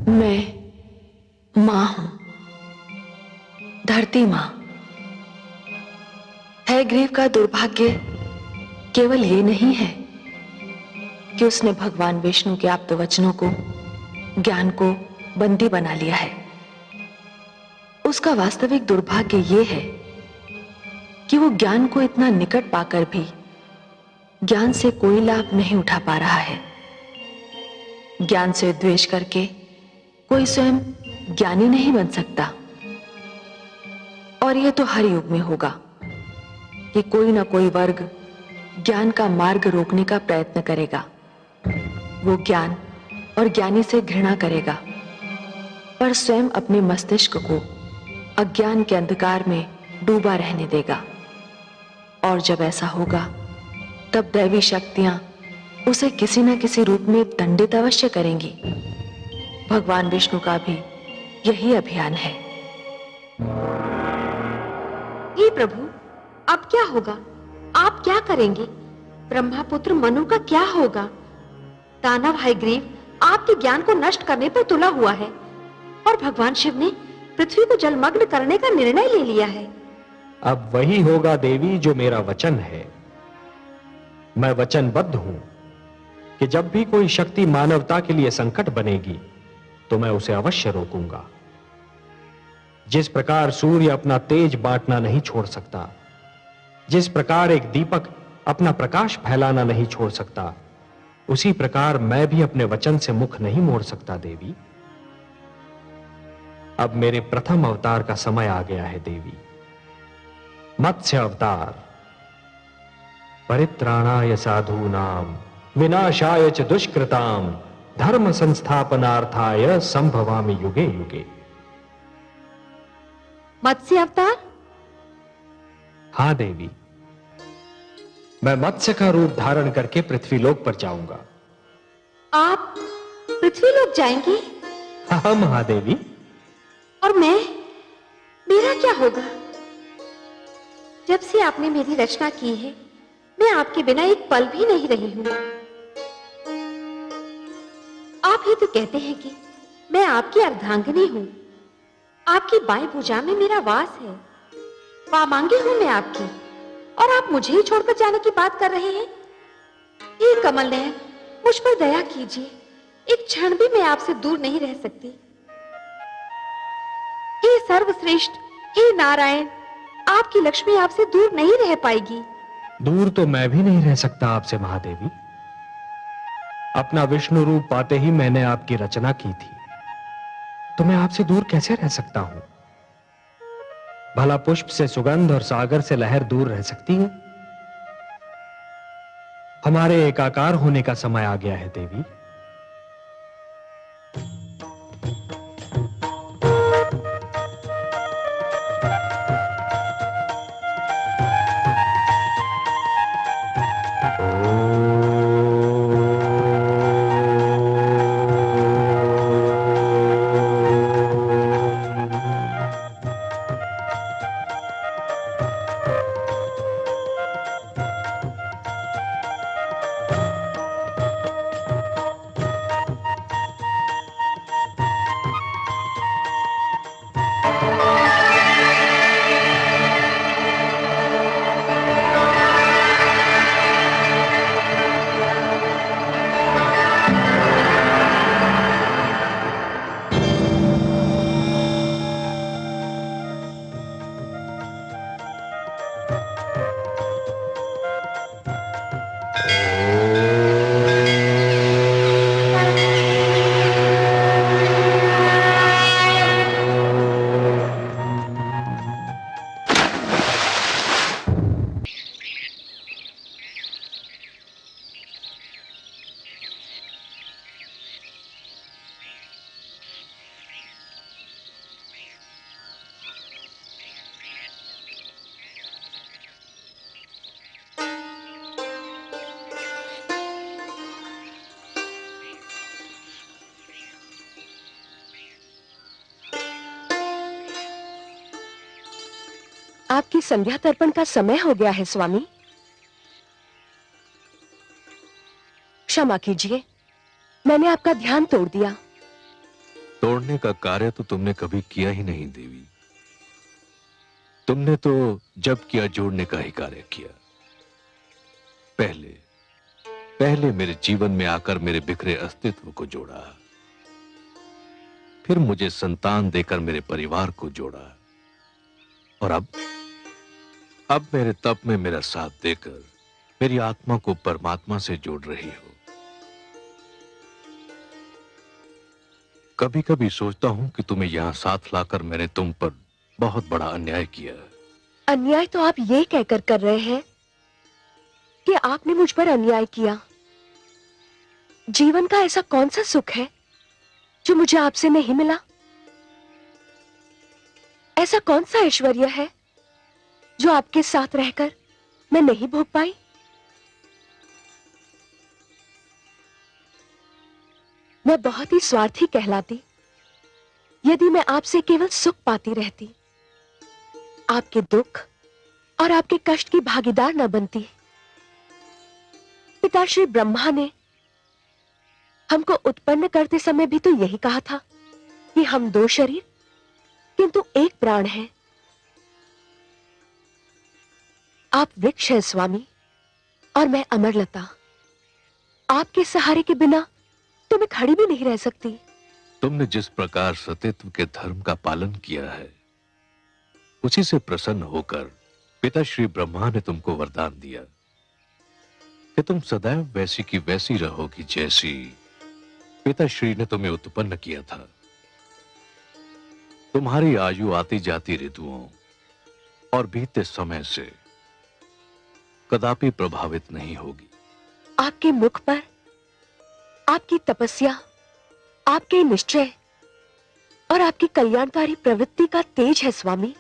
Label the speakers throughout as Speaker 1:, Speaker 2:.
Speaker 1: मैं मां हूं, धरती मां। हयग्रीव का दुर्भाग्य केवल ये नहीं है कि उसने भगवान विष्णु के आप्त वचनों को, ज्ञान को बंदी बना लिया है। उसका वास्तविक दुर्भाग्य ये है कि वो ज्ञान को इतना निकट पाकर भी ज्ञान से कोई लाभ नहीं उठा पा रहा है। ज्ञान से द्वेष करके कोई स्वयं ज्ञानी नहीं बन सकता। और यह तो हर युग में होगा कि कोई ना कोई वर्ग ज्ञान का मार्ग रोकने का प्रयत्न करेगा। वो ज्ञान और ज्ञानी से घृणा करेगा, पर स्वयं अपने मस्तिष्क को अज्ञान के अंधकार में डूबा रहने देगा। और जब ऐसा होगा तब दैवी शक्तियां उसे किसी न किसी रूप में दंडित अवश्य करेंगी। भगवान विष्णु का भी यही अभियान है।
Speaker 2: हे प्रभु, अब क्या होगा? आप क्या करेंगे? ब्रह्मापुत्र मनु का क्या होगा? दानव हयग्रीव आपके ज्ञान को नष्ट करने पर तुला हुआ है और भगवान शिव ने पृथ्वी को जलमग्न करने का निर्णय ले लिया है।
Speaker 3: अब वही होगा देवी जो मेरा वचन है। मैं वचनबद्ध हूं कि जब भी कोई शक्ति मानवता के लिए संकट बनेगी तो मैं उसे अवश्य रोकूंगा। जिस प्रकार सूर्य अपना तेज बांटना नहीं छोड़ सकता, जिस प्रकार एक दीपक अपना प्रकाश फैलाना नहीं छोड़ सकता, उसी प्रकार मैं भी अपने वचन से मुख नहीं मोड़ सकता देवी। अब मेरे प्रथम अवतार का समय आ गया है देवी। मत्स्य अवतार। परित्राणाय साधूनाम विनाशाय च दुष्कृताम धर्म संस्थापनार्थाय संभवामि युगे युगे।
Speaker 2: मत्स्य अवतार?
Speaker 3: हां देवी, मैं मत्स्य का रूप धारण करके पृथ्वीलोक पर जाऊंगा।
Speaker 2: आप पृथ्वीलोक जाएंगे?
Speaker 3: हाँ महादेवी।
Speaker 2: और मेरा क्या होगा? जब से आपने मेरी रचना की है, मैं आपके बिना एक पल भी नहीं रही हूं। आप ही तो कहते हैं कि मैं आपकी अर्धांगिनी हूं। आपकी बाएं भुजा में मेरा वास है। वामांगी हूं मैं आपकी, और आप मुझे ही छोड़कर जाने की बात कर रहे हैं। हे कमल नयन, मुझ पर दया कीजिए। एक क्षण भी मैं आपसे दूर नहीं रह सकती। हे सर्वश्रेष्ठ, हे नारायण, आपकी लक्ष्मी आपसे दूर नहीं रह पाएगी।
Speaker 3: दूर तो मैं भी नहीं रह सकता आपसे महादेवी। अपना विष्णु रूप पाते ही मैंने आपकी रचना की थी, तो मैं आपसे दूर कैसे रह सकता हूं? भला पुष्प से सुगंध और सागर से लहर दूर रह सकती है? हमारे एकाकार होने का समय आ गया है देवी।
Speaker 4: आपकी संध्या तर्पण का समय हो गया है स्वामी। क्षमा कीजिए, मैंने आपका ध्यान तोड़ दिया।
Speaker 5: तोड़ने का कार्य तो तुमने कभी किया ही नहीं देवी। तुमने तो जब किया जोड़ने का ही कार्य किया। पहले पहले मेरे जीवन में आकर मेरे बिखरे अस्तित्व को जोड़ा, फिर मुझे संतान देकर मेरे परिवार को जोड़ा, और अब मेरे तप में मेरा साथ देकर मेरी आत्मा को परमात्मा से जोड़ रही हो। कभी कभी सोचता हूं कि तुम्हें यहां साथ लाकर मैंने तुम पर बहुत बड़ा अन्याय किया।
Speaker 4: अन्याय तो आप ये कहकर कर रहे हैं कि आपने मुझ पर अन्याय किया। जीवन का ऐसा कौन सा सुख है जो मुझे आपसे नहीं मिला? ऐसा कौन सा ऐश्वर्य है जो आपके साथ रहकर मैं नहीं भोग पाई? मैं बहुत ही स्वार्थी कहलाती यदि मैं आपसे केवल सुख पाती रहती, आपके दुख और आपके कष्ट की भागीदार न बनती। पिता श्री ब्रह्मा ने हमको उत्पन्न करते समय भी तो यही कहा था कि हम दो शरीर किंतु एक प्राण हैं। आप वृक्ष हैं स्वामी और मैं अमरलता। आपके सहारे के बिना तो मैं खड़ी भी नहीं रह सकती।
Speaker 5: तुमने जिस प्रकार सतीत्व के धर्म का पालन किया है, उसी से प्रसन्न होकर पिता श्री ब्रह्मा ने तुमको वरदान दिया कि तुम सदैव वैसी की वैसी रहोगी जैसी पिता श्री ने तुम्हें उत्पन्न किया था। तुम्हारी आयु आती जाती ऋतुओं और बीतते समय से कदापि प्रभावित नहीं होगी।
Speaker 4: आपके मुख पर आपकी तपस्या, आपके निश्चय और आपकी कल्याणकारी प्रवृत्ति का तेज है स्वामी।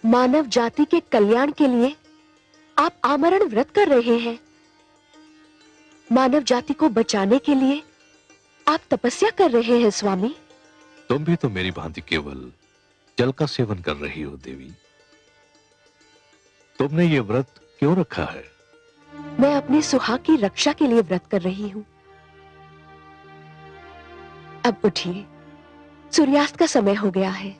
Speaker 4: मानव जाति के कल्याण के लिए आप आमरण व्रत कर रहे हैं। मानव जाति को बचाने के लिए आप तपस्या कर रहे हैं स्वामी।
Speaker 5: तुम भी तो मेरी भांति केवल जल का सेवन कर रही हो देवी। तुमने ये व्रत क्यों रखा है?
Speaker 4: मैं अपने सुहाग की रक्षा के लिए व्रत कर रही हूं। अब उठिए, सूर्यास्त का समय हो गया है।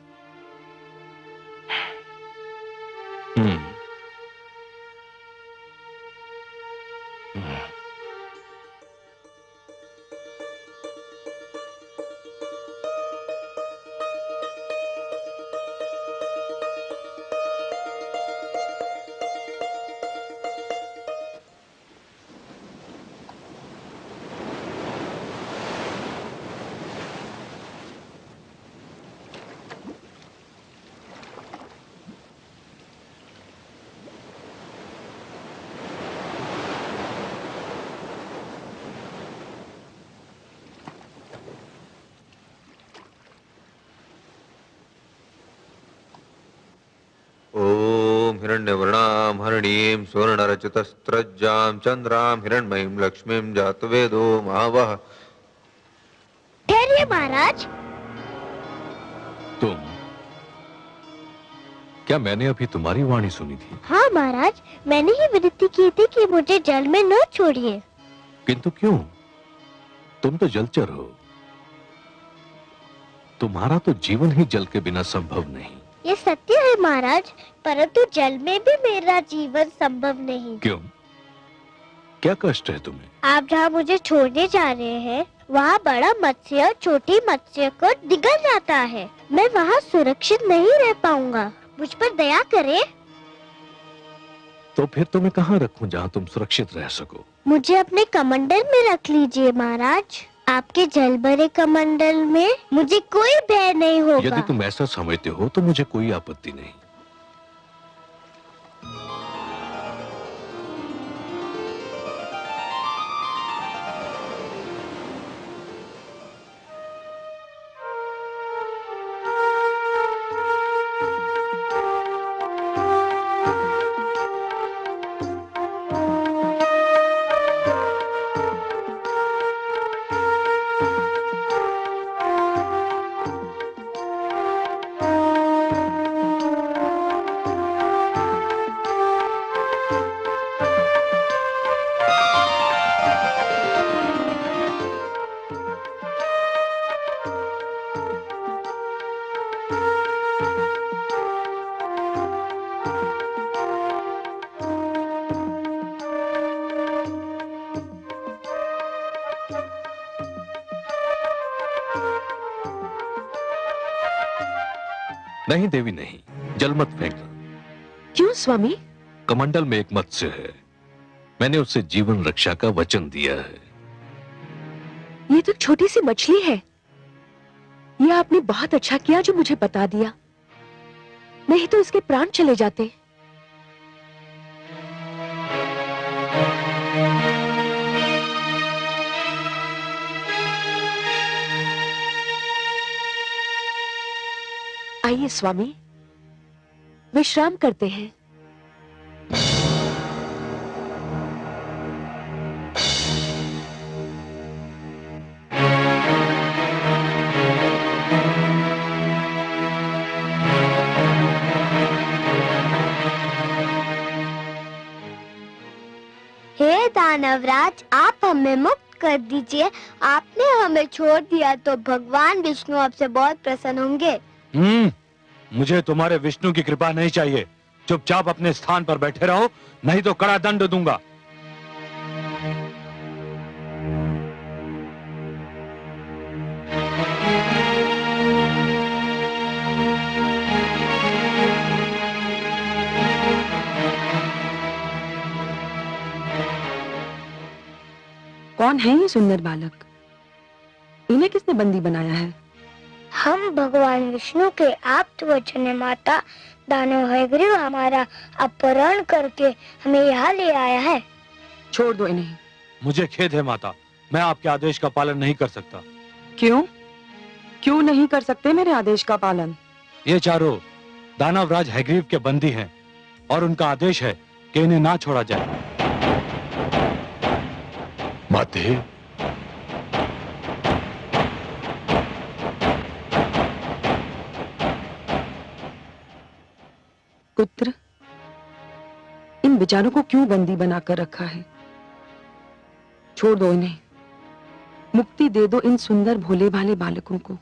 Speaker 6: ओम हिरण्यवर्णां हरिणीं सुवर्णरचितस्रज्जां चंद्रां हिरण्मयीं लक्ष्मीं जातवेदो महावः।
Speaker 7: ठहरिए महाराज।
Speaker 5: तुम? क्या मैंने अभी तुम्हारी वाणी सुनी थी?
Speaker 7: हाँ महाराज, मैंने ही विनती की थी कि मुझे जल में न छोड़िए।
Speaker 5: किंतु क्यों? तुम तो जलचर हो। तुम्हारा तो जीवन ही जल के बिना संभव नहीं।
Speaker 7: ये सत्य है महाराज, परंतु जल में भी मेरा जीवन संभव नहीं।
Speaker 5: क्यों? क्या कष्ट है तुम्हें?
Speaker 7: आप जहाँ मुझे छोड़ने जा रहे हैं, वहाँ बड़ा मत्स्य छोटी मत्स्य को निगल जाता है। मैं वहाँ सुरक्षित नहीं रह पाऊंगा। मुझ पर दया करें।
Speaker 5: तो फिर तुम्हें कहाँ रखूं जहाँ तुम सुरक्षित रह सको?
Speaker 7: मुझे अपने कमंडल में रख लीजिए महाराज। आपके जल भरे कमंडल में मुझे कोई भय नहीं होगा।
Speaker 5: यदि तुम ऐसा समझते हो तो मुझे कोई आपत्ति नहीं। नहीं देवी नहीं, जल मत फेंकना।
Speaker 4: क्यों स्वामी?
Speaker 5: कमंडल में एक मत्स्य है, मैंने उससे जीवन रक्षा का वचन दिया है।
Speaker 4: ये तो छोटी सी मछली है। ये आपने बहुत अच्छा किया जो मुझे बता दिया, नहीं तो इसके प्राण चले जाते। आइए स्वामी, विश्राम करते हैं।
Speaker 7: हे दानवराज, आप हमें मुक्त कर दीजिए। आपने हमें छोड़ दिया तो भगवान विष्णु आपसे बहुत प्रसन्न होंगे।
Speaker 8: मुझे तुम्हारे विष्णु की कृपा नहीं चाहिए। चुपचाप अपने स्थान पर बैठे रहो, नहीं तो कड़ा दंड दूंगा।
Speaker 1: कौन है ये सुंदर बालक? इन्हें किसने बंदी बनाया है?
Speaker 7: हम भगवान विष्णु के आप्त वचन है माता। दानव हयग्रीव हमारा अपहरण करके हमें यहाँ ले आया है।
Speaker 1: छोड़ दो इन्हें।
Speaker 8: मुझे खेद है माता, मैं आपके आदेश का पालन नहीं कर सकता।
Speaker 1: क्यों? क्यों नहीं कर सकते मेरे आदेश का पालन?
Speaker 8: ये चारों दानवराज हयग्रीव के बंदी हैं और उनका आदेश है कि इन्हें ना छोड़ा जाए।
Speaker 5: माते,
Speaker 1: पुत्र, इन बेचारों को क्यों बंदी बनाकर रखा है? छोड़ दो इन्हें, मुक्ति दे दो इन सुंदर भोले भाले बालकों को।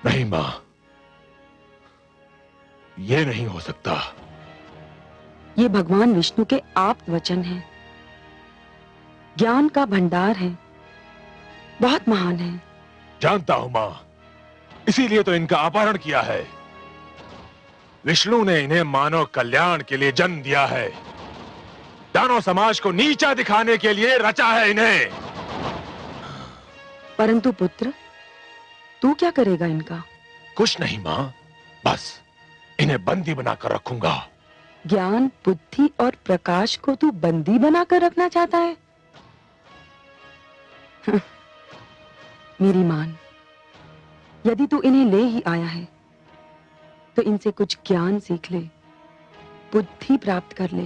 Speaker 5: नहीं मां, ये नहीं हो सकता।
Speaker 1: ये भगवान विष्णु के आप्त वचन हैं, ज्ञान का भंडार है, बहुत महान है।
Speaker 5: जानता हूं मां, इसीलिए तो इनका अपहरण किया है। विष्णु ने इन्हें मानव कल्याण के लिए जन्म दिया है, दानव समाज को नीचा दिखाने के लिए रचा है इन्हें।
Speaker 1: परंतु पुत्र, तू क्या करेगा इनका?
Speaker 5: कुछ नहीं मां, बस इन्हें बंदी बनाकर रखूंगा।
Speaker 1: ज्ञान, बुद्धि और प्रकाश को तू बंदी बनाकर रखना चाहता है? मेरी मान, यदि तू इन्हें ले ही आया है तो इनसे कुछ ज्ञान सीख ले, बुद्धि प्राप्त कर ले,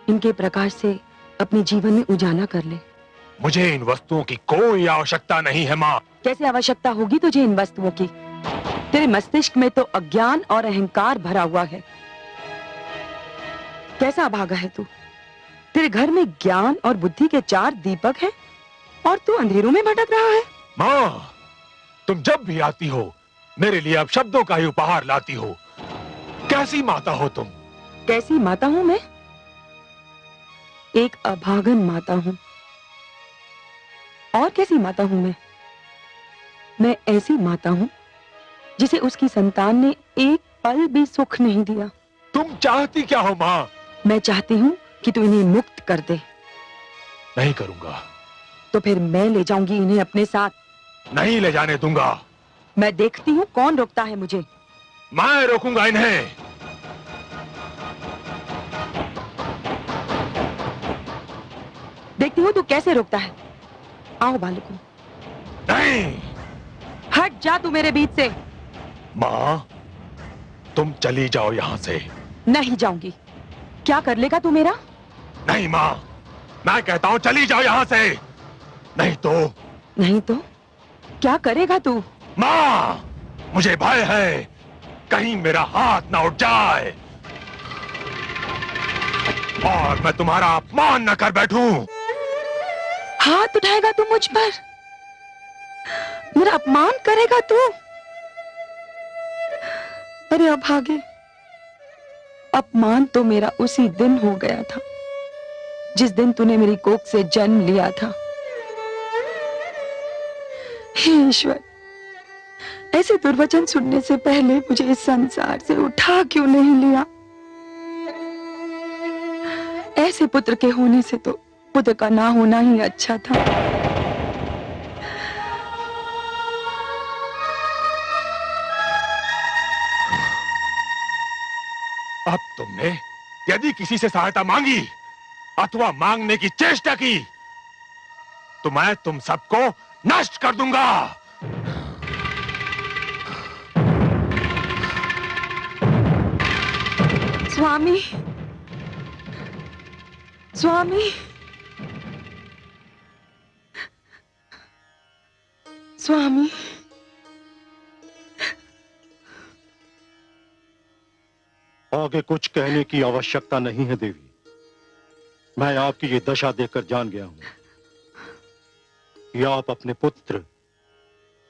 Speaker 1: इनके प्रकाश से अपने जीवन में उजाला कर ले।
Speaker 5: मुझे इन वस्तुओं की कोई आवश्यकता नहीं है मां।
Speaker 1: कैसे आवश्यकता होगी तुझे इन वस्तुओं की? तेरे मस्तिष्क में तो अज्ञान और अहंकार भरा हुआ है। कैसा अभागा है तू? तेरे घर में ज्ञान और बुद्धि के 4 दीपक हैं और तू अंधेरों में भटक रहा है।
Speaker 5: मां, तुम जब भी आती हो मेरे लिए अब शब्दों का ही उपहार लाती हो। कैसी माता हो तुम?
Speaker 1: कैसी माता हूं मैं? एक अभागन माता हूं। और कैसी माता हूं मैं? मैं ऐसी माता हूं जिसे उसकी संतान ने एक पल भी सुख नहीं दिया।
Speaker 5: तुम चाहती क्या हो मां?
Speaker 1: मैं चाहती हूं कि तू इन्हें मुक्त कर दे।
Speaker 5: नहीं करूंगा।
Speaker 1: तो फिर मैं ले जाऊंगी इन्हें अपने साथ।
Speaker 5: नहीं ले जाने दूंगा।
Speaker 1: मैं देखती हूँ कौन रोकता है मुझे।
Speaker 5: मैं रोकूंगा इन्हें।
Speaker 1: देखती हूँ तू कैसे रोकता है। आओ बालकों।
Speaker 5: नहीं।
Speaker 1: हट जा तू मेरे बीच से।
Speaker 5: मां, तुम चली जाओ यहां से।
Speaker 1: नहीं जाऊंगी। क्या कर लेगा तू मेरा?
Speaker 5: नहीं मां, मैं कहता हूं चली जाओ यहां से। नहीं तो?
Speaker 1: नहीं तो क्या करेगा तू?
Speaker 5: मां, मुझे भय है कहीं मेरा हाथ ना उठ जाए और मैं तुम्हारा अपमान न कर बैठूं।
Speaker 1: हाथ उठाएगा तू मुझ पर? मेरा अपमान करेगा तू? अरे अभागे, अपमान तो मेरा उसी दिन हो गया था जिस दिन तूने मेरी कोख से जन्म लिया था। हे ईश्वर, ऐसे दुर्वचन सुनने से पहले मुझे इस संसार से उठा क्यों नहीं लिया? ऐसे पुत्र के होने से तो पुत्र का ना होना ही अच्छा था।
Speaker 8: अब तुमने यदि किसी से सहायता मांगी अथवा मांगने की चेष्टा की तो मैं तुम सबको नष्ट कर दूंगा।
Speaker 1: स्वामी, स्वामी, स्वामी,
Speaker 9: आगे कुछ कहने की आवश्यकता नहीं है देवी। मैं आपकी ये दशा देखकर जान गया हूं कि आप अपने पुत्र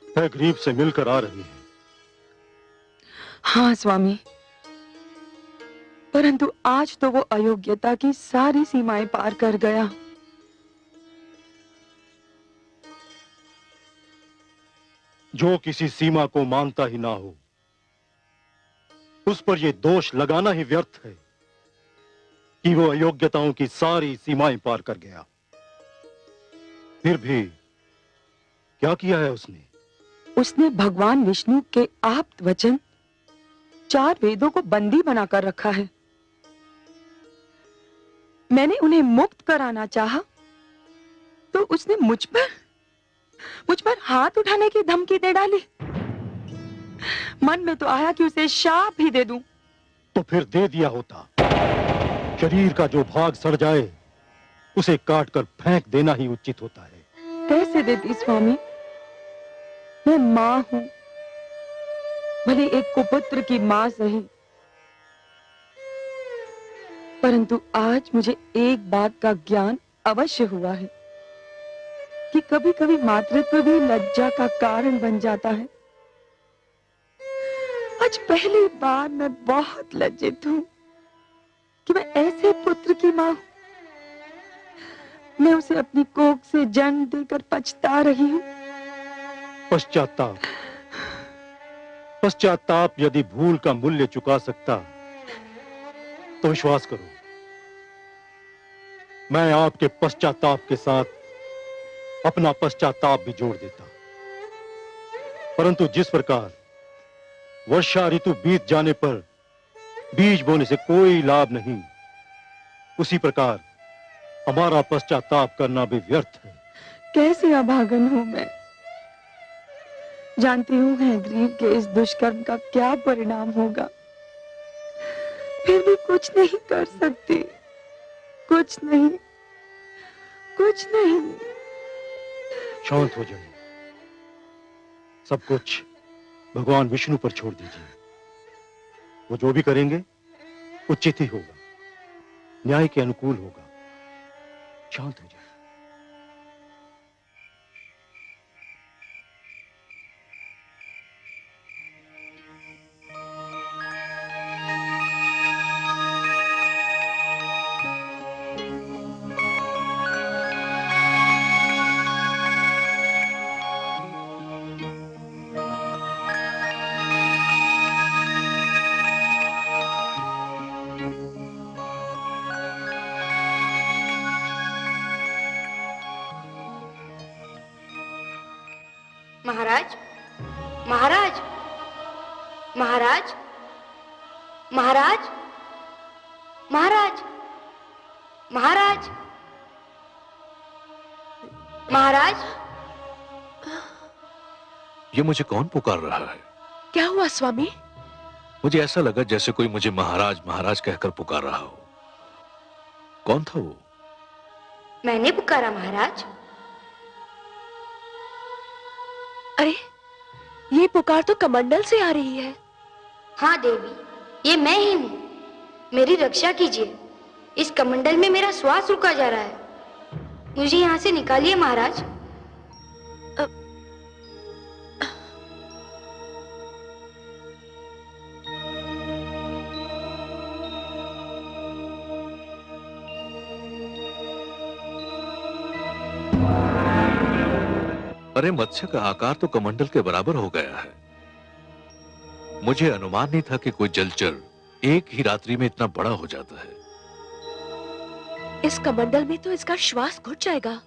Speaker 9: हयग्रीव से मिलकर आ रही हैं।
Speaker 1: हाँ स्वामी, परंतु आज तो वो अयोग्यता की सारी सीमाएं पार कर गया।
Speaker 9: जो किसी सीमा को मानता ही ना हो उस पर यह दोष लगाना ही व्यर्थ है कि वो अयोग्यताओं की सारी सीमाएं पार कर गया। फिर भी क्या किया है उसने?
Speaker 1: उसने भगवान विष्णु के आप्त वचन 4 वेदों को बंदी बनाकर रखा है। मैंने उन्हें मुक्त कराना चाहा तो उसने मुझ पर हाथ उठाने की धमकी दे डाली। मन में तो आया कि उसे शाप ही दे दूं।
Speaker 9: तो फिर दे दिया होता। शरीर का जो भाग सड़ जाए उसे काट कर फेंक देना ही उचित होता है।
Speaker 1: कैसे देती स्वामी? मैं मां हूं, भले एक कुपुत्र की मां सही, परंतु आज मुझे एक बात का ज्ञान अवश्य हुआ है कि कभी कभी मातृत्व भी लज्जा का कारण बन जाता है। आज पहली बार मैं बहुत लज्जित हूं कि मैं ऐसे पुत्र की मां हूं। मैं उसे अपनी कोख से जन्म देकर पछता रही हूं।
Speaker 9: पश्चाताप, पश्चाताप यदि भूल का मूल्य चुका सकता तो विश्वास करो मैं आपके पश्चाताप के साथ अपना पश्चाताप भी जोड़ देता। परंतु जिस प्रकार वर्षा ऋतु बीत जाने पर बीज बोने से कोई लाभ नहीं, उसी प्रकार हमारा पश्चाताप करना भी व्यर्थ है।
Speaker 1: कैसी अभागन हूं मैं। जानती हूं हयग्रीव के इस दुष्कर्म का क्या परिणाम होगा, फिर भी कुछ नहीं कर सकती। कुछ नहीं, कुछ नहीं।
Speaker 9: शांत हो जाइए। सब कुछ भगवान विष्णु पर छोड़ दीजिए। वो जो भी करेंगे उचित ही होगा, न्याय के अनुकूल होगा। शांत हो जाइए।
Speaker 2: महाराज, महाराज, महाराज, महाराज, महाराज, महाराज, महाराज।
Speaker 5: ये मुझे कौन पुकार रहा है?
Speaker 4: क्या हुआ स्वामी?
Speaker 5: मुझे ऐसा लगा जैसे कोई मुझे महाराज महाराज कहकर पुकार रहा हो। कौन था वो?
Speaker 2: मैंने पुकारा महाराज।
Speaker 4: अरे ये पुकार तो कमंडल से आ रही है।
Speaker 2: हाँ देवी, ये मैं ही हूँ। मेरी रक्षा कीजिए। इस कमंडल में मेरा श्वास रुका जा रहा है। मुझे यहाँ से निकालिए महाराज।
Speaker 5: अरे मत्स्य का आकार तो कमंडल के बराबर हो गया है। मुझे अनुमान नहीं था कि कोई जलचर एक ही रात्रि में इतना बड़ा हो जाता है।
Speaker 4: इस कमंडल में तो इसका श्वास घुट जाएगा।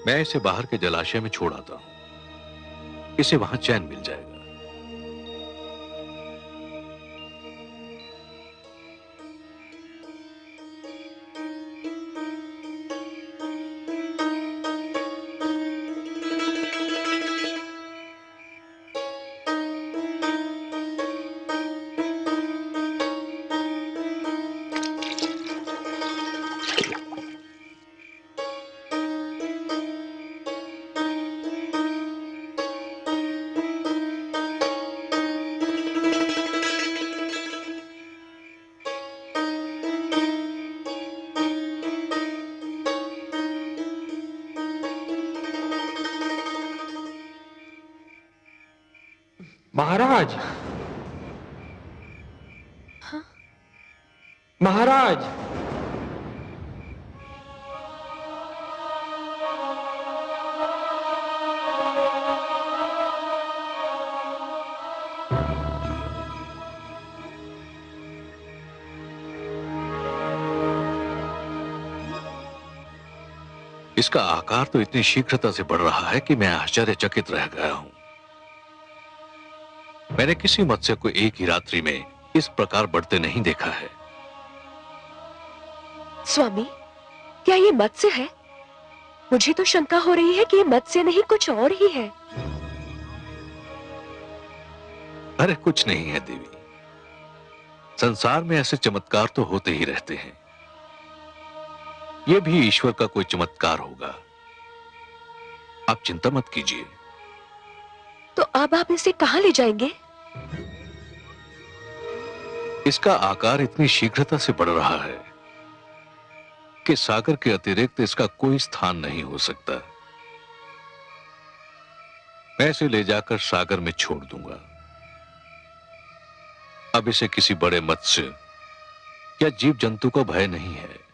Speaker 5: मैं इसे बाहर के जलाशय में छोड़ आता हूं, इसे वहां चैन मिल जाएगा।
Speaker 3: महाराज, महाराज,
Speaker 5: इसका आकार तो इतनी शीघ्रता से बढ़ रहा है कि मैं आश्चर्यचकित रह गया हूं। मैंने किसी मत्स्य को एक ही रात्रि में इस प्रकार बढ़ते नहीं देखा है।
Speaker 4: स्वामी, क्या ये मत्स्य है? मुझे तो शंका हो रही है कि ये मत्स्य नहीं कुछ और ही है।
Speaker 5: अरे कुछ नहीं है देवी, संसार में ऐसे चमत्कार तो होते ही रहते हैं। यह भी ईश्वर का कोई चमत्कार होगा। आप चिंता मत कीजिए।
Speaker 4: तो अब आप इसे कहां ले जाएंगे?
Speaker 5: इसका आकार इतनी शीघ्रता से बढ़ रहा है कि सागर के अतिरिक्त इसका कोई स्थान नहीं हो सकता। मैं इसे ले जाकर सागर में छोड़ दूंगा। अब इसे किसी बड़े मत्स्य या जीव जंतु का भय नहीं है।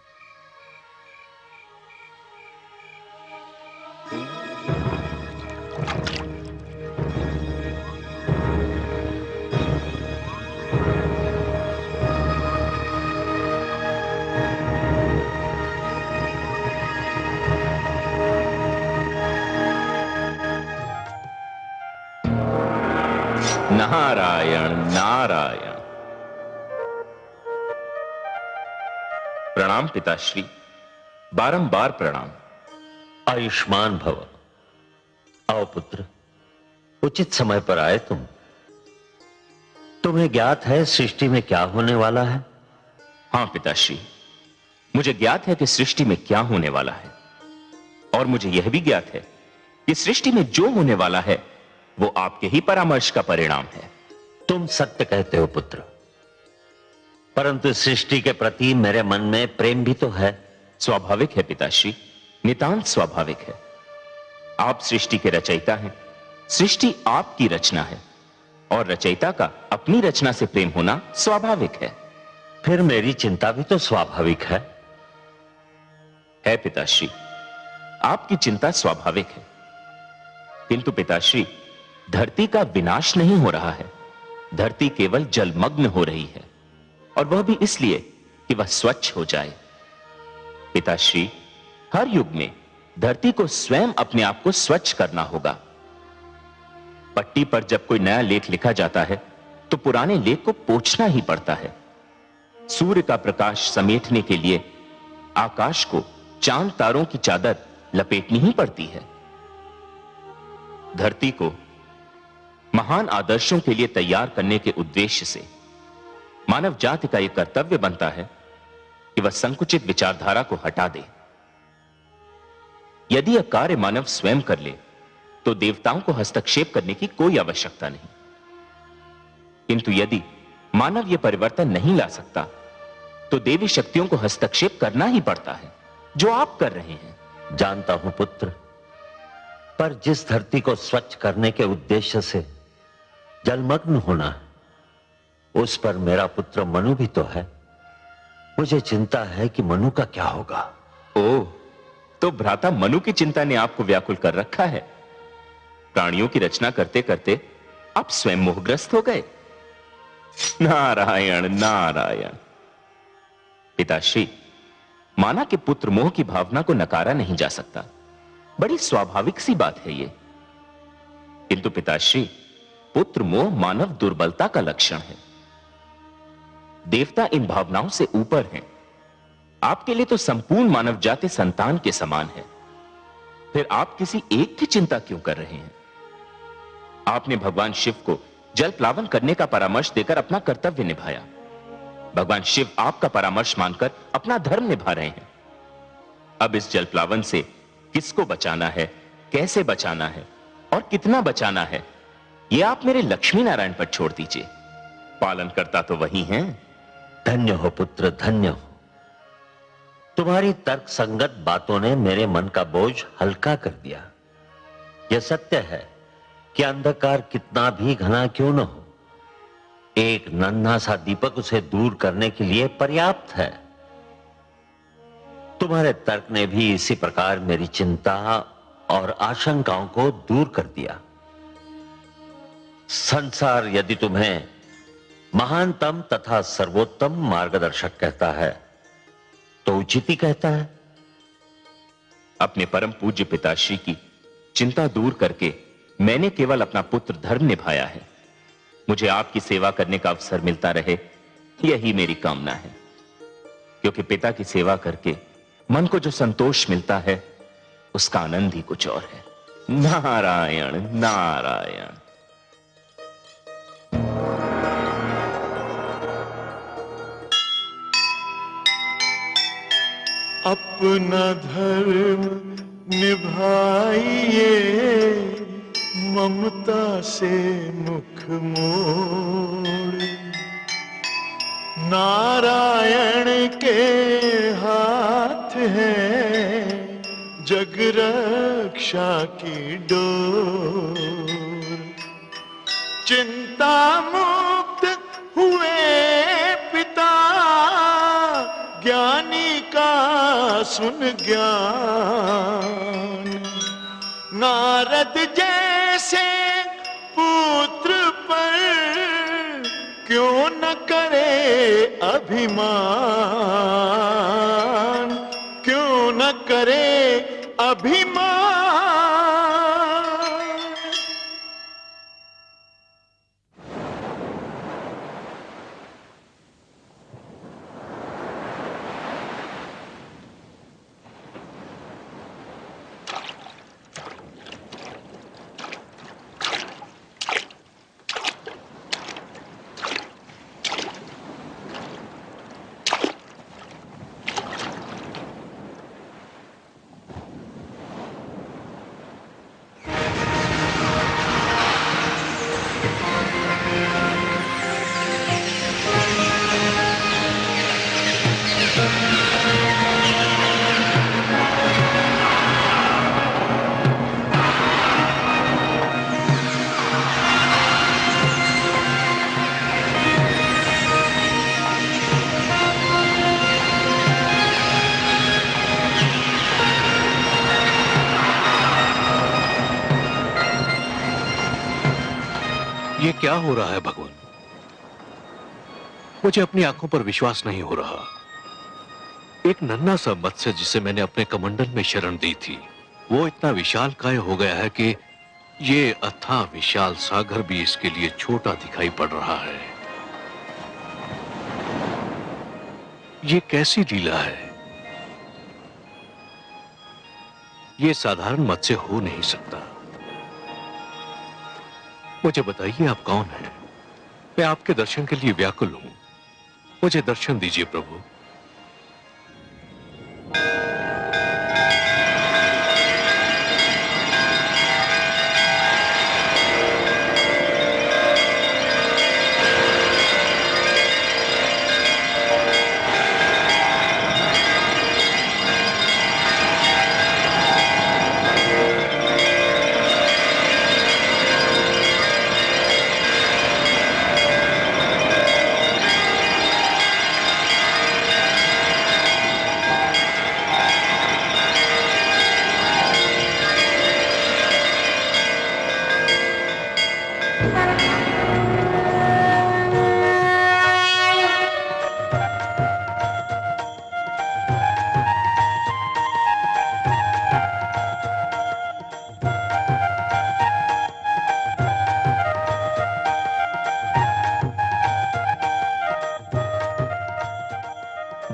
Speaker 10: नारायण नारायण। प्रणाम पिताश्री, बारंबार प्रणाम।
Speaker 11: आयुष्मान भव। आओ पुत्र, उचित समय पर आए तुम। तुम्हें ज्ञात है सृष्टि में क्या होने वाला है?
Speaker 10: हां पिताश्री, मुझे ज्ञात है कि सृष्टि में क्या होने वाला है, और मुझे यह भी ज्ञात है कि सृष्टि में जो होने वाला है वो आपके ही परामर्श का परिणाम है।
Speaker 11: तुम सत्य कहते हो पुत्र, परंतु सृष्टि के प्रति मेरे मन में प्रेम भी तो है।
Speaker 10: स्वाभाविक है पिताश्री, नितांत स्वाभाविक है। आप सृष्टि के रचयिता हैं, सृष्टि आपकी रचना है, और रचयिता का अपनी रचना से प्रेम होना स्वाभाविक है।
Speaker 11: फिर मेरी चिंता भी तो स्वाभाविक है
Speaker 10: पिताश्री, आपकी चिंता स्वाभाविक है, किंतु पिताश्री धरती का विनाश नहीं हो रहा है। धरती केवल जलमग्न हो रही है, और वह भी इसलिए कि वह स्वच्छ हो जाए। पिताश्री, हर युग में धरती को स्वयं अपने आप को स्वच्छ करना होगा। पट्टी पर जब कोई नया लेख लिखा जाता है तो पुराने लेख को पोंछना ही पड़ता है। सूर्य का प्रकाश समेटने के लिए आकाश को चांद तारों की चादर लपेटनी ही पड़ती है। धरती को महान आदर्शों के लिए तैयार करने के उद्देश्य से मानव जाति का यह कर्तव्य बनता है कि वह संकुचित विचारधारा को हटा दे। यदि यह कार्य मानव स्वयं कर ले तो देवताओं को हस्तक्षेप करने की कोई आवश्यकता नहीं, किंतु यदि मानव यह परिवर्तन नहीं ला सकता तो देवी शक्तियों को हस्तक्षेप करना ही पड़ता है, जो आप कर रहे हैं।
Speaker 11: जानता हूं पुत्र, पर जिस धरती को स्वच्छ करने के उद्देश्य से जलमग्न होना है, उस पर मेरा पुत्र मनु भी तो है। मुझे चिंता है कि मनु का क्या होगा।
Speaker 10: ओह, तो भ्राता मनु की चिंता ने आपको व्याकुल कर रखा है। प्राणियों की रचना करते करते आप स्वयं मोहग्रस्त हो गए। नारायण नारायण। पिताश्री, माना कि पुत्र मोह की भावना को नकारा नहीं जा सकता, बड़ी स्वाभाविक सी बात है ये। किंतु पिताश्री, पुत्र मोह मानव दुर्बलता का लक्षण है। देवता इन भावनाओं से ऊपर हैं। आपके लिए तो संपूर्ण मानव जाति संतान के समान है। फिर आप किसी एक की चिंता क्यों कर रहे हैं? आपने भगवान शिव को जल प्लावन करने का परामर्श देकर अपना कर्तव्य निभाया। भगवान शिव आपका परामर्श मानकर अपना धर्म निभा रहे हैं। अब इस जल प्लावन से किसको बचाना है, कैसे बचाना है और कितना बचाना है, यह आप मेरे लक्ष्मी नारायण पर छोड़ दीजिए। पालन करता तो वही हैं।
Speaker 11: धन्य हो पुत्र, धन्य हो। तुम्हारी तर्क संगत बातों ने मेरे मन का बोझ हल्का कर दिया। यह सत्य है कि अंधकार कितना भी घना क्यों न हो, एक नन्हा सा दीपक उसे दूर करने के लिए पर्याप्त है। तुम्हारे तर्क ने भी इसी प्रकार मेरी चिंता और आशंकाओं को दूर कर दिया। संसार यदि तुम्हें महानतम तथा सर्वोत्तम मार्गदर्शक कहता है तो उचित ही कहता है।
Speaker 10: अपने परम पूज्य पिताश्री की चिंता दूर करके मैंने केवल अपना पुत्र धर्म निभाया है। मुझे आपकी सेवा करने का अवसर मिलता रहे, यही मेरी कामना है। क्योंकि पिता की सेवा करके मन को जो संतोष मिलता है, उसका आनंद ही कुछ और है। नारायण नारायण।
Speaker 12: अपना धर्म निभाइए, ममता से मुख मोड़। नारायण के हाथ है जग रक्षा की डोर। चिंता मुक्त हुए पिता, ज्ञानी का सुन ज्ञान। नारद जैसे पुत्र पर क्यों न करे अभिमान, क्यों न करे अभिमान।
Speaker 5: ये क्या हो रहा है भगवान? मुझे अपनी आंखों पर विश्वास नहीं हो रहा। एक नन्हा सा मत्स्य जिसे मैंने अपने कमंडल में शरण दी थी, वो इतना विशालकाय हो गया है कि ये अथाह विशाल सागर भी इसके लिए छोटा दिखाई पड़ रहा है। ये कैसी लीला है? ये साधारण मत्स्य हो नहीं सकता। मुझे बताइए, आप कौन हैं? मैं आपके दर्शन के लिए व्याकुल हूं। मुझे दर्शन दीजिए प्रभु।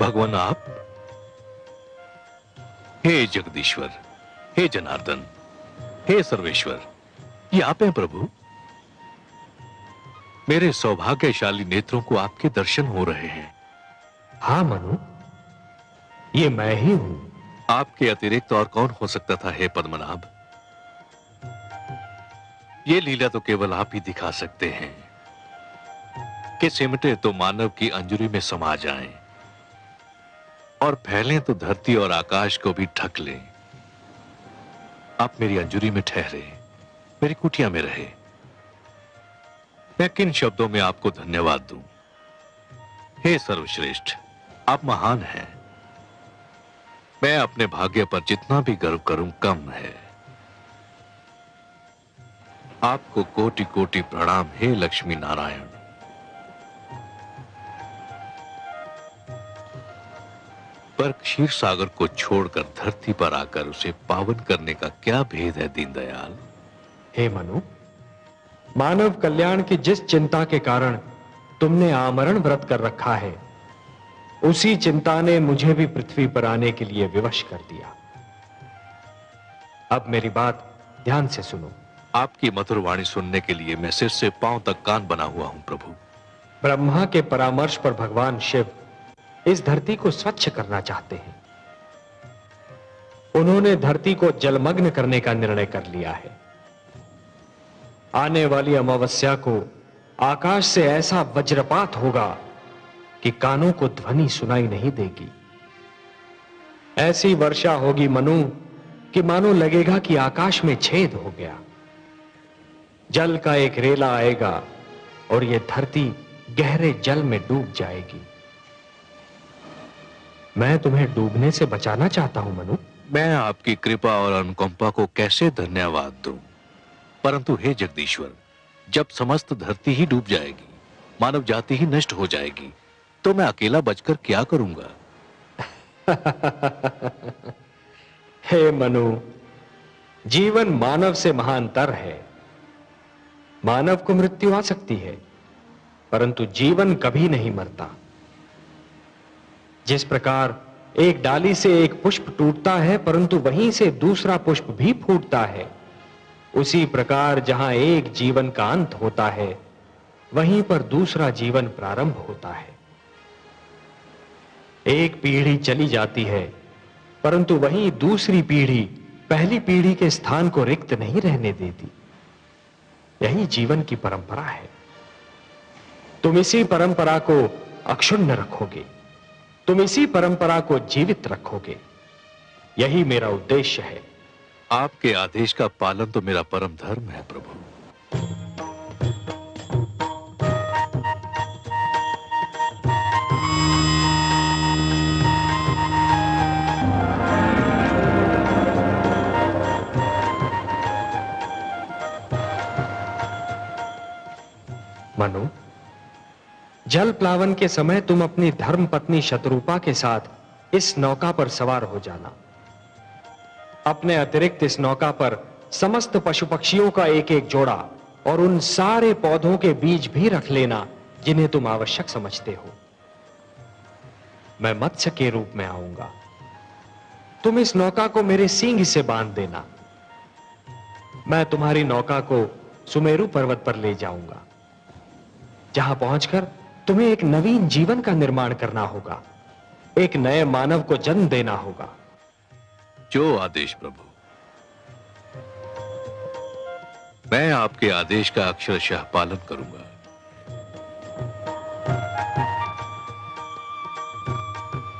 Speaker 5: भगवान आप? हे जगदीश्वर, हे जनार्दन, हे सर्वेश्वर, ये आप हैं प्रभु। मेरे सौभाग्यशाली नेत्रों को आपके दर्शन हो रहे हैं।
Speaker 3: हाँ मनु, ये मैं ही हूं।
Speaker 5: आपके अतिरिक्त और कौन हो सकता था हे पद्मनाभ? ये लीला तो केवल आप ही दिखा सकते हैं कि सिमटे तो मानव की अंजुरी में समा जाएं और फैलें तो धरती और आकाश को भी ढक लें। आप मेरी अंजुरी में ठहरे, मेरी कुटिया में रहे। मैं किन शब्दों में आपको धन्यवाद दूं? हे सर्वश्रेष्ठ, आप महान हैं। मैं अपने भाग्य पर जितना भी गर्व करूं कम है। आपको कोटि कोटि प्रणाम हे लक्ष्मी नारायण। पर क्षीर सागर को छोड़कर धरती पर आकर उसे पावन करने का क्या भेद है दीनदयाल?
Speaker 3: हे मनु, मानव कल्याण की जिस चिंता के कारण तुमने आमरण व्रत कर रखा है, उसी चिंता ने मुझे भी पृथ्वी पर आने के लिए विवश कर दिया। अब मेरी बात ध्यान से सुनो।
Speaker 5: आपकी मधुर वाणी सुनने के लिए मैं सिर से पांव तक कान बना हुआ हूं प्रभु।
Speaker 3: ब्रह्मा के परामर्श पर भगवान शिव इस धरती को स्वच्छ करना चाहते हैं। उन्होंने धरती को जलमग्न करने का निर्णय कर लिया है। आने वाली अमावस्या को आकाश से ऐसा वज्रपात होगा कि कानों को ध्वनि सुनाई नहीं देगी। ऐसी वर्षा होगी मनु कि मानो लगेगा कि आकाश में छेद हो गया। जल का एक रेला आएगा और यह धरती गहरे जल में डूब जाएगी। मैं तुम्हें डूबने से बचाना चाहता हूं मनु।
Speaker 5: मैं आपकी कृपा और अनुकंपा को कैसे धन्यवाद दूं? परंतु हे जगदीश्वर, जब समस्त धरती ही डूब जाएगी, मानव जाति ही नष्ट हो जाएगी, तो मैं अकेला बचकर क्या करूंगा?
Speaker 3: हे मनु, जीवन मानव से महानतर है। मानव को मृत्यु आ सकती है, परंतु जीवन कभी नहीं मरता। जिस प्रकार एक डाली से एक पुष्प टूटता है परंतु वहीं से दूसरा पुष्प भी फूटता है, उसी प्रकार जहां एक जीवन का अंत होता है, वहीं पर दूसरा जीवन प्रारंभ होता है। एक पीढ़ी चली जाती है परंतु वहीं दूसरी पीढ़ी पहली पीढ़ी के स्थान को रिक्त नहीं रहने देती। यही जीवन की परंपरा है। तुम इसी परंपरा को अक्षुण्ण रखोगे, तुम इसी परंपरा को जीवित रखोगे। यही मेरा उद्देश्य है।
Speaker 5: आपके आदेश का पालन तो मेरा परम धर्म है प्रभु।
Speaker 3: मनु, जल प्लावन के समय तुम अपनी धर्म पत्नी शत्रुपा के साथ इस नौका पर सवार हो जाना। अपने अतिरिक्त इस नौका पर समस्त पशु पक्षियों का एक एक जोड़ा और उन सारे पौधों के बीज भी रख लेना जिन्हें तुम आवश्यक समझते हो। मैं मत्स्य के रूप में आऊंगा। तुम इस नौका को मेरे सींग से बांध देना। मैं तुम्हारी नौका को सुमेरु पर्वत पर ले जाऊंगा, जहां पहुंचकर तुम्हें एक नवीन जीवन का निर्माण करना होगा, एक नए मानव को जन्म देना होगा।
Speaker 5: जो आदेश प्रभु। मैं आपके आदेश का अक्षरशः पालन करूंगा।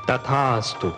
Speaker 3: तथास्तु।